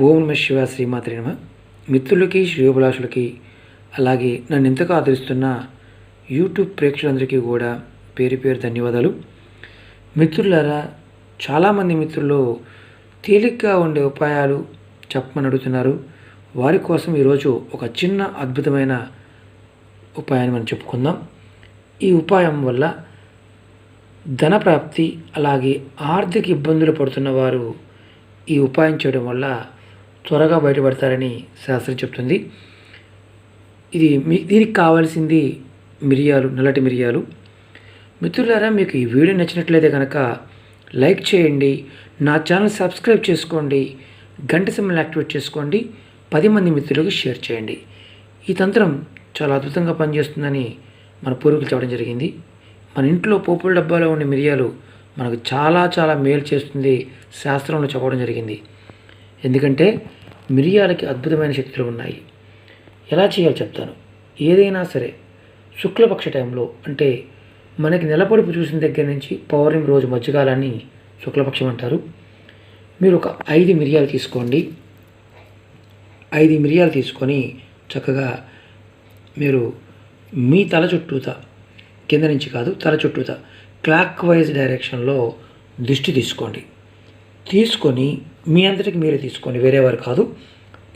ఓం నమ శివాయ శ్రీమాత్రే నమ. మిత్రులకి శ్రేయోభిలాషులకి అలాగే నన్ను ఎంతగా ఆదరిస్తున్న యూట్యూబ్ ప్రేక్షకులందరికీ కూడా పేరు పేరు ధన్యవాదాలు. మిత్రులారా, చాలామంది మిత్రులు తేలిగ్గా ఉండే ఉపాయాలు చెప్పమని అడుగుతున్నారు. వారి కోసం ఈరోజు ఒక చిన్న అద్భుతమైన ఉపాయాన్ని మనం చెప్పుకుందాం. ఈ ఉపాయం వల్ల ధనప్రాప్తి అలాగే ఆర్థిక ఇబ్బందులు పడుతున్న వారు ఈ ఉపాయం చేయడం వల్ల త్వరగా బయటపడతారని శాస్త్రం చెప్తుంది. దీనికి కావాల్సింది మిరియాలు, నల్లటి మిరియాలు. మిత్రులారా, మీకు ఈ వీడియో నచ్చినట్లయితే కనుక లైక్ చేయండి, నా ఛానల్ సబ్స్క్రైబ్ చేసుకోండి, గంట సింబల్ యాక్టివేట్ చేసుకోండి, 10 మంది మిత్రులకు షేర్ చేయండి. ఈ తంత్రం చాలా అద్భుతంగా పనిచేస్తుందని మన పూర్వీకులు చెప్పడం జరిగింది. మన ఇంట్లో పోపుల డబ్బాలో ఉండే మిరియాలు మనకు చాలా చాలా మేలు చేస్తుంది శాస్త్రంలో చెప్పడం జరిగింది. ఎందుకంటే మిరియాలకి అద్భుతమైన శక్తులు ఉన్నాయి. ఎలా చేయాలో చెప్తాను. ఏదైనా సరే శుక్లపక్ష టైంలో, అంటే మనకి నెలపొడుపు చూసిన దగ్గర నుంచి పౌర్ణమి రోజు మధ్యకాలాన్ని శుక్లపక్షం అంటారు. మీరు ఒక 5 మిరియాలు తీసుకోండి. 5 మిరియాలు తీసుకొని చక్కగా మీరు మీ తల చుట్టూత, కింద నుంచి కాదు, తల చుట్టూత క్లాక్ వైజ్ డైరెక్షన్లో దిష్టి తీసుకోండి. తీసుకొని మీ అంతటికి మీరే తీసుకోండి, వేరేవారు కాదు.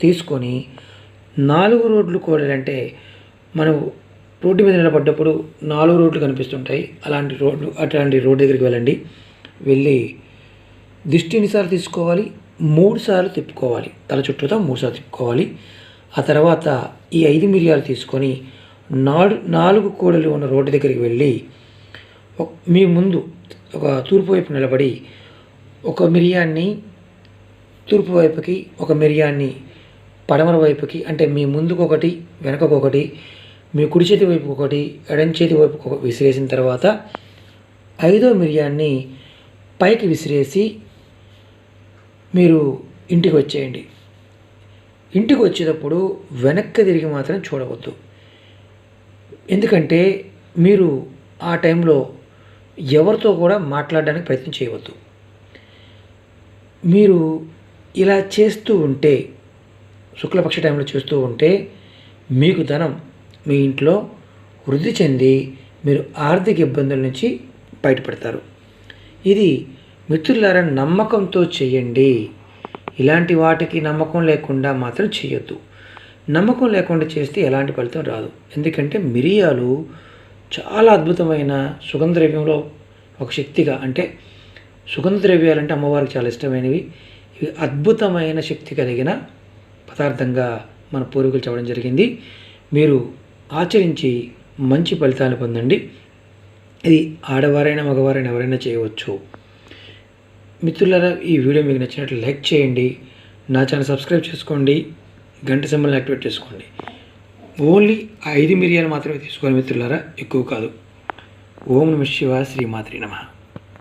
తీసుకొని 4 రోడ్లు కోడాలంటే మనం రోడ్డు మీద నిలబడ్డప్పుడు 4 రోడ్లు కనిపిస్తుంటాయి. అట్లాంటి రోడ్డు దగ్గరికి వెళ్ళండి. వెళ్ళి దిష్టి ఎన్నిసార్లు తీసుకోవాలి? 3 సార్లు తిప్పుకోవాలి. తల చుట్టూతా 3 సార్లు తిప్పుకోవాలి. ఆ తర్వాత ఈ 5 మిరియాలు తీసుకొని 4 కోడలు ఉన్న రోడ్డు దగ్గరికి వెళ్ళి మీ ముందు ఒక తూర్పు వైపు నిలబడి ఒక మిరియాన్ని తూర్పు వైపుకి, ఒక మిరియాన్ని పడమర వైపుకి, అంటే మీ ముందుకు ఒకటి, వెనకకు ఒకటి, మీ కుడి చేతి వైపు ఒకటి, ఎడం చేతి వైపు విసిరేసిన తర్వాత 5వ మిరియాన్ని పైకి విసిరేసి మీరు ఇంటికి వచ్చేయండి. ఇంటికి వచ్చేటప్పుడు వెనక్కి తిరిగి మాత్రం చూడవద్దు. ఎందుకంటే మీరు ఆ టైంలో ఎవరితో కూడా మాట్లాడడానికి ప్రయత్నం చేయవద్దు. మీరు ఇలా చేస్తూ ఉంటే, శుక్లపక్ష టైంలో చేస్తూ ఉంటే మీకు ధనం మీ ఇంట్లో వృద్ధి చెంది మీరు ఆర్థిక ఇబ్బందుల నుంచి బయటపడతారు. ఇది మిత్రులారా నమ్మకంతో చేయండి. ఇలాంటి వాటికి నమ్మకం లేకుండా మాత్రం చేయొద్దు. నమ్మకం లేకుండా చేస్తే ఎలాంటి ఫలితం రాదు. ఎందుకంటే మిరియాలు చాలా అద్భుతమైన సుగంధ ద్రవ్యంలో ఒక శక్తిగా, అంటే సుగంధ ద్రవ్యాలంటే అమ్మవారికి చాలా ఇష్టమైనవి. ఇవి అద్భుతమైన శక్తి కలిగిన పదార్థంగా మన పూర్వీకులు చెప్పడం జరిగింది. మీరు ఆచరించి మంచి ఫలితాలు పొందండి. ఇది ఆడవారైనా మగవారైనా ఎవరైనా చేయవచ్చు. మిత్రులారా, ఈ వీడియో మీకు నచ్చినట్లు లైక్ చేయండి, నా ఛానల్ సబ్స్క్రైబ్ చేసుకోండి, గంట సింబల్ యాక్టివేట్ చేసుకోండి. ఓన్లీ 5 మిరియాలు మాత్రమే తీసుకోవాలి మిత్రులారా, ఎక్కువ కాదు. ఓం నమ శివాయ శ్రీమాత్రే నమః.